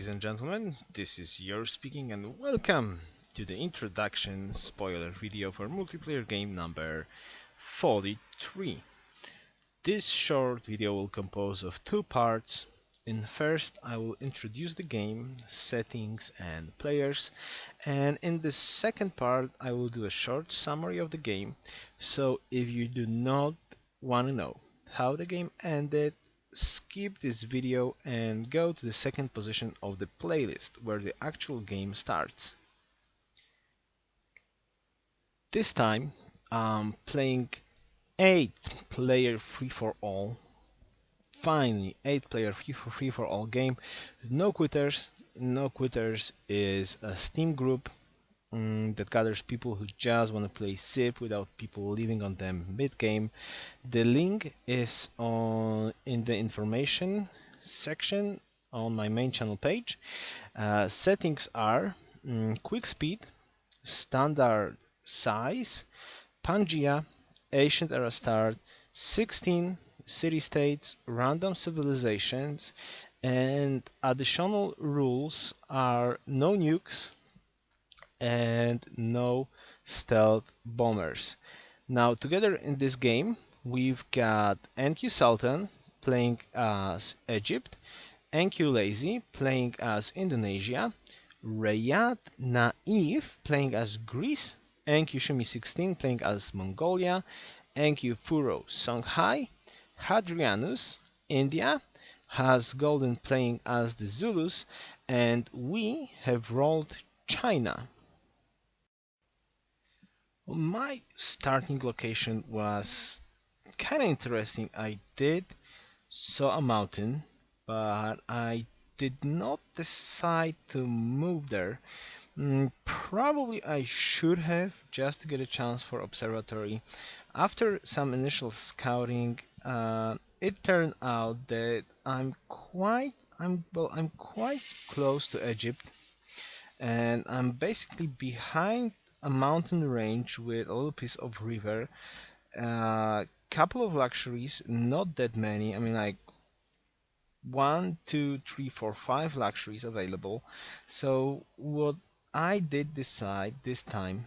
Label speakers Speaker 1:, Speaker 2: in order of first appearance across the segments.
Speaker 1: ladies and gentlemen, this is Yoruus speaking and welcome to the introduction spoiler video for multiplayer game number 43. This short video will compose of two parts. In first, I will introduce the game, settings and players, and in the second part I will do a short summary of the game, so if you do not want to know how the game ended, skip this video and go to the second position of the playlist where the actual game starts. This time I'm playing 8-player free-for-all. Finally, 8-player free-for-all game. No quitters. No quitters is a Steam group that gathers people who just want to play Civ without people leaving on them mid-game. The link is in the information section on my main channel page. Settings are quick speed, standard size, Pangea, ancient era start, 16 city-states, random civilizations, and additional rules are no nukes and no stealth bombers. Now together in this game we've got NQ Sultan playing as Egypt, NQ Lazy playing as Indonesia, Rayad Naive playing as Greece, NQ Shumi 16 playing as Mongolia, NQ Furo Songhai, Hadrianus India, has Golden playing as the Zulus, and we have rolled China. My starting location was kind of interesting. I did saw a mountain, but I did not decide to move there. Probably I should have, just to get a chance for observatory. After some initial scouting, it turned out that I'm quite close to Egypt, and I'm basically behind a mountain range with a little piece of river. Couple of luxuries, not that many. I mean, like 1, 2, 3, 4, 5 luxuries available. So what I did decide this time,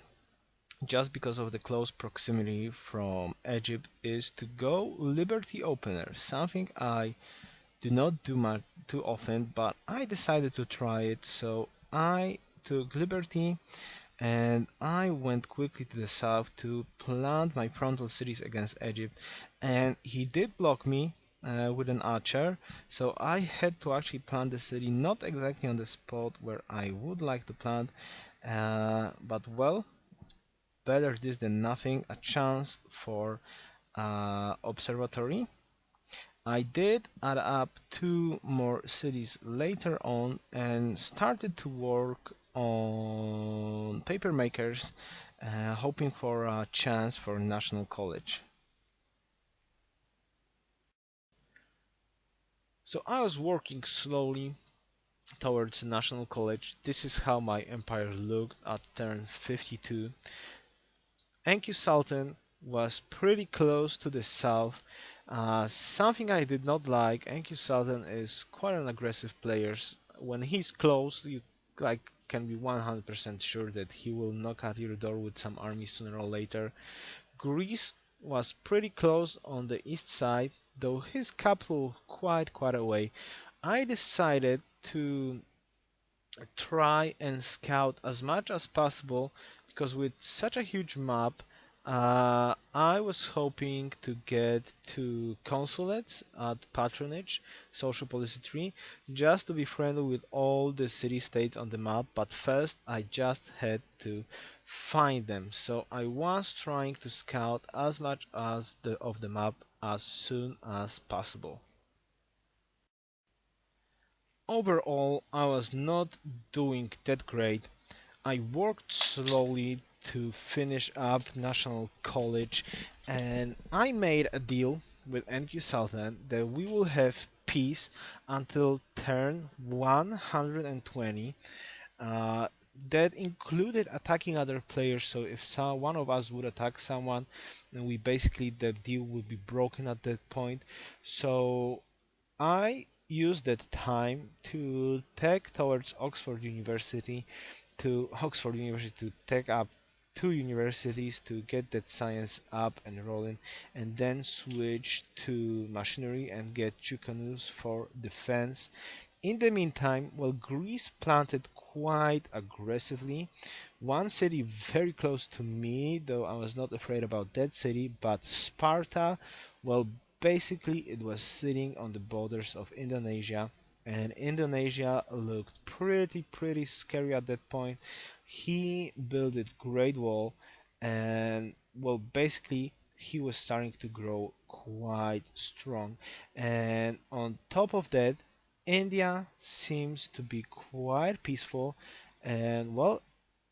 Speaker 1: just because of the close proximity from Egypt, is to go Liberty Opener, something I do not do much too often, but I decided to try it. So I took Liberty and I went quickly to the south to plant my frontal cities against Egypt, and he did block me with an archer, so I had to actually plant the city not exactly on the spot where I would like to plant, but well, better this than nothing, a chance for observatory. I did add up 2 more cities later on and started to work on paper makers, hoping for a chance for National College. So I was working slowly towards National College. This is how my empire looked at turn 52. Enki Sultan was pretty close to the south. Something I did not like, Enki Sultan is quite an aggressive player. When he's close, you can be 100% sure that he will knock at your door with some army sooner or later. Greece was pretty close on the east side, though his capital quite away. I decided to try and scout as much as possible, because with such a huge map, I was hoping to get to consulates at patronage, social policy tree, just to be friendly with all the city-states on the map, but first I just had to find them. So I was trying to scout as much as of the map as soon as possible. Overall, I was not doing that great. I worked slowly to finish up National College, and I made a deal with NQ Sultan that we will have peace until turn 120. That included attacking other players, so if one of us would attack someone, then the deal would be broken at that point. So I used that time to take towards Oxford University to take up two universities to get that science up and rolling, and then switch to machinery and get two canoes for defense. In the meantime, well, Greece planted quite aggressively. One city very close to me, though I was not afraid about that city, but Sparta, well, basically it was sitting on the borders of Indonesia, and Indonesia looked pretty scary at that point. He built a great wall, and well, basically he was starting to grow quite strong. And on top of that, India seems to be quite peaceful, and well,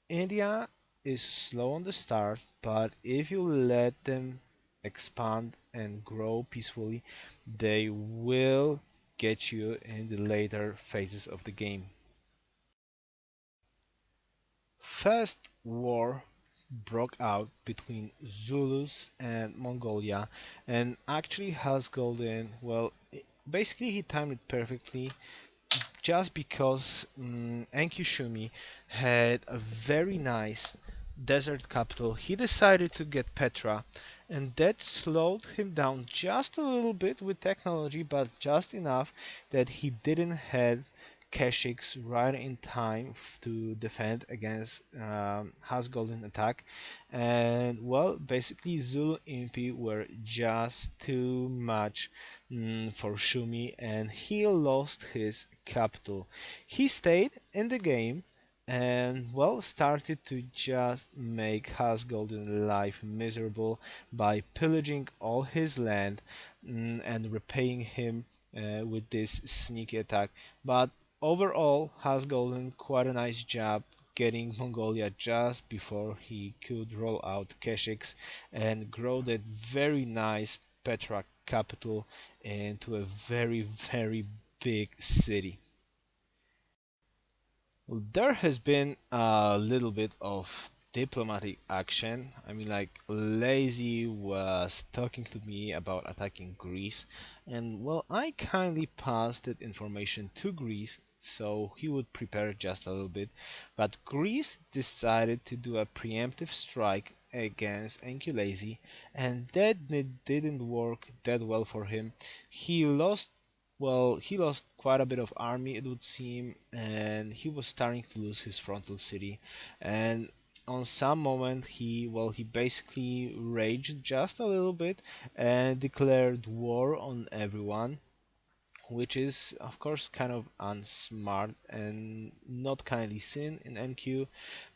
Speaker 1: India is slow on the start, but if you let them expand and grow peacefully, they will get you in the later phases of the game. First war broke out between Zulus and Mongolia, and actually Has Golden, well, basically he timed it perfectly just because Enki had a very nice desert capital. He decided to get Petra, and that slowed him down just a little bit with technology, but just enough that he didn't have Keshiks right in time to defend against Hasgolden attack. And well, basically Zulu Impi were just too much for Shumi, and he lost his capital. He stayed in the game and well started to just make Hasgolden life miserable by pillaging all his land and repaying him with this sneaky attack. But overall, Hasgolden quite a nice job getting Mongolia just before he could roll out Keshiks and grow that very nice Petra capital into a very big city. Well, there has been a little bit of diplomatic action. I mean, like, Lazy was talking to me about attacking Greece, and well, I kindly passed that information to Greece so he would prepare just a little bit. But Greece decided to do a preemptive strike against Lazy, and that didn't work that well for him. He lost he lost quite a bit of army, it would seem, and he was starting to lose his frontal city. And on some moment, he basically raged just a little bit and declared war on everyone, which is of course kind of unsmart and not kindly seen in NQ.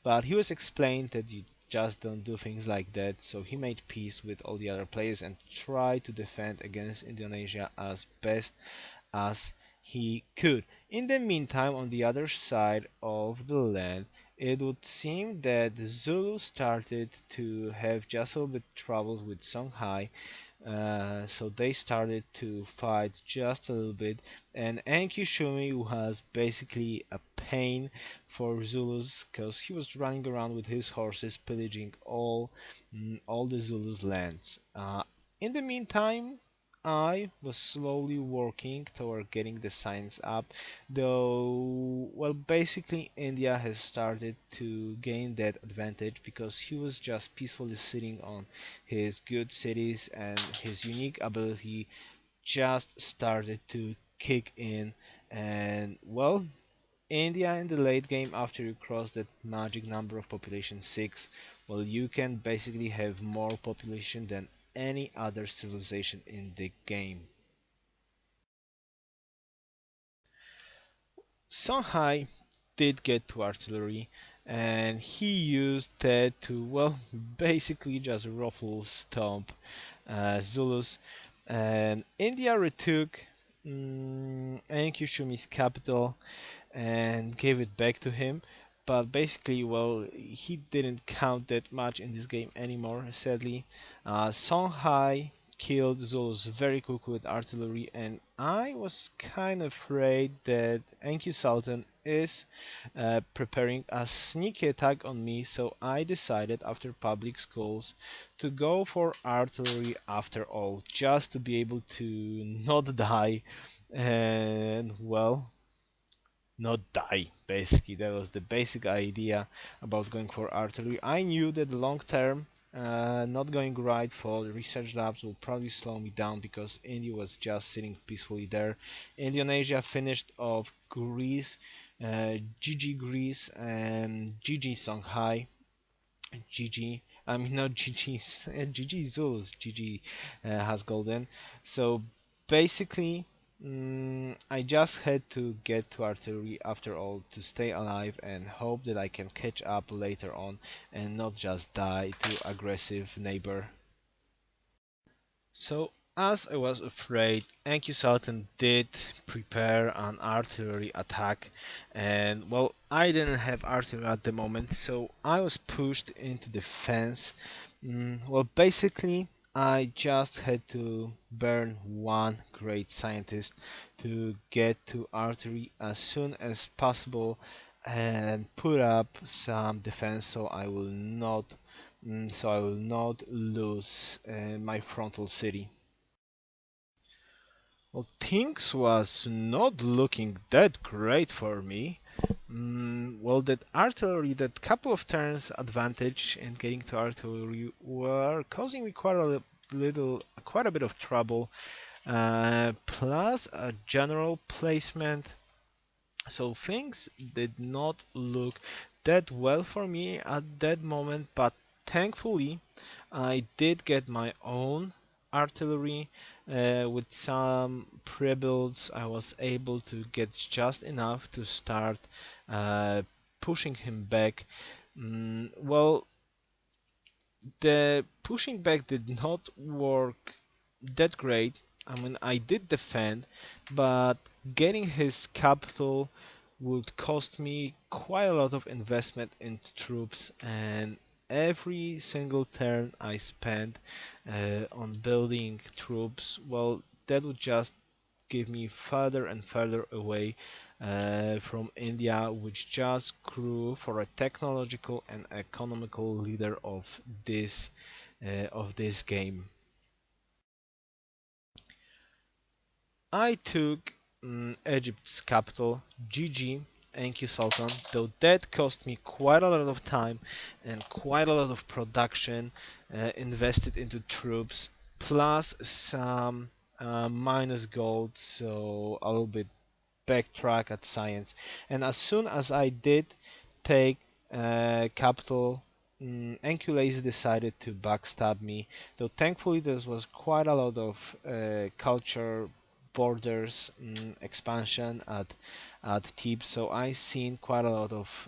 Speaker 1: But he was explained that you just don't do things like that, so he made peace with all the other players and tried to defend against Indonesia as best as he could. In the meantime, on the other side of the land, it would seem that the Zulu started to have just a little bit troubles with Songhai, so they started to fight just a little bit, and Enki was basically a pain for Zulus because he was running around with his horses, pillaging all the Zulus' lands. In the meantime, I was slowly working toward getting the science up, though, well, basically, India has started to gain that advantage because he was just peacefully sitting on his good cities, and his unique ability just started to kick in. And well, India in the late game, after you cross that magic number of population 6, well, you can basically have more population than any other civilization in the game. Songhai did get to artillery, and he used that to, well, basically just ruffle stomp Zulus. And India retook Enki capital and gave it back to him. But basically, well, he didn't count that much in this game anymore, sadly. Songhai killed Zulus very quickly with artillery, and I was kind of afraid that NQ Sultan is preparing a sneaky attack on me, so I decided after public schools to go for artillery after all, just to be able to not die and, well, not die. Basically, that was the basic idea about going for artillery. I knew that long term, not going right for the research labs will probably slow me down because India was just sitting peacefully there. Indonesia finished off Greece, GG Greece, and GG Shanghai. GG. I mean, not GG, GG Zulus. GG has golden. So basically, I just had to get to artillery after all to stay alive and hope that I can catch up later on and not just die to aggressive neighbor. So, as I was afraid, Enki Sultan did prepare an artillery attack, and well, I didn't have artillery at the moment, so I was pushed into the fence. Well, basically, I just had to burn one great scientist to get to artillery as soon as possible and put up some defense so I will not lose my frontal city. Well, things was not looking that great for me. Well, that artillery, that couple of turns advantage in getting to artillery were causing me quite a bit of trouble. Plus a general placement, so things did not look that well for me at that moment, but thankfully I did get my own artillery with some pre-builds. I was able to get just enough to start uh, pushing him back. Well, the pushing back did not work that great. I mean, I did defend, but getting his capital would cost me quite a lot of investment into troops, and every single turn I spent on building troops, well, that would just give me further and further away from India, which just grew for a technological and economical leader of this game. I took Egypt's capital, Gigi, Enki Sultan, though that cost me quite a lot of time and quite a lot of production invested into troops, plus some minus gold, so a little bit backtrack at science. And as soon as I did take capital, Enculase decided to backstab me. Though thankfully there was quite a lot of culture borders expansion at Thebes, so I seen quite a lot of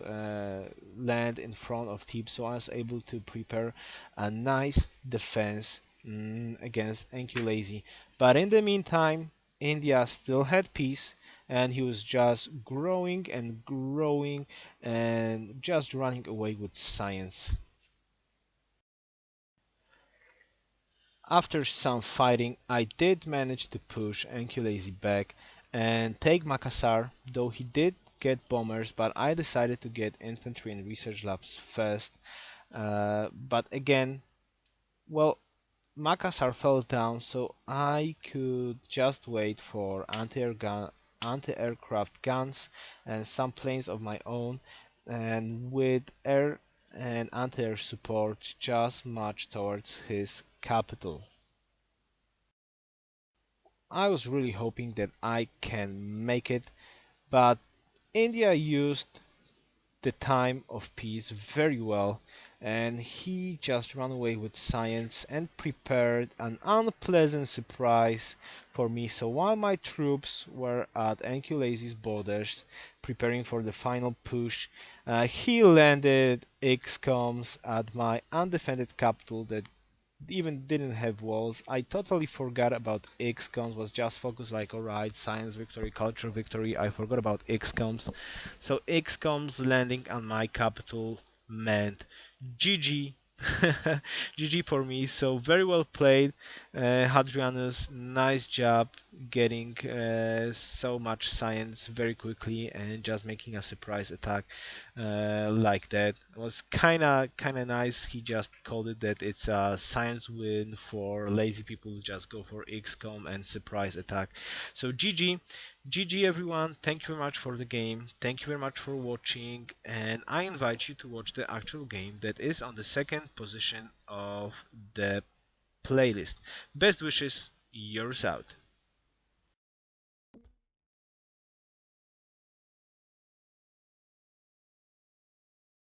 Speaker 1: land in front of Thebes, so I was able to prepare a nice defense against Enculase. But in the meantime, India still had peace, and he was just growing and growing and just running away with science. After some fighting, I did manage to push Enculase back and take Makassar, though he did get bombers, but I decided to get infantry and research labs first. But again, well, Makassar fell down, so I could just wait for anti-aircraft guns and some planes of my own, and with air and anti-air support, just march towards his capital. I was really hoping that I can make it, but India used the time of peace very well, and he just ran away with science and prepared an unpleasant surprise for me. So while my troops were at Enculase's borders preparing for the final push, he landed XComs at my undefended capital that even didn't have walls. I totally forgot about XComs, was just focused like, alright, science victory, culture victory. I forgot about XComs. So XComs landing on my capital meant GG. GG for me. So very well played, Hadrianus. Nice job getting so much science very quickly and just making a surprise attack like that. It was kinda nice. He just called it that it's a science win for lazy people who just go for XCOM and surprise attack. So GG. GG everyone, thank you very much for the game, thank you very much for watching, and I invite you to watch the actual game that is on the second position of the playlist. Best wishes, Yoruus out.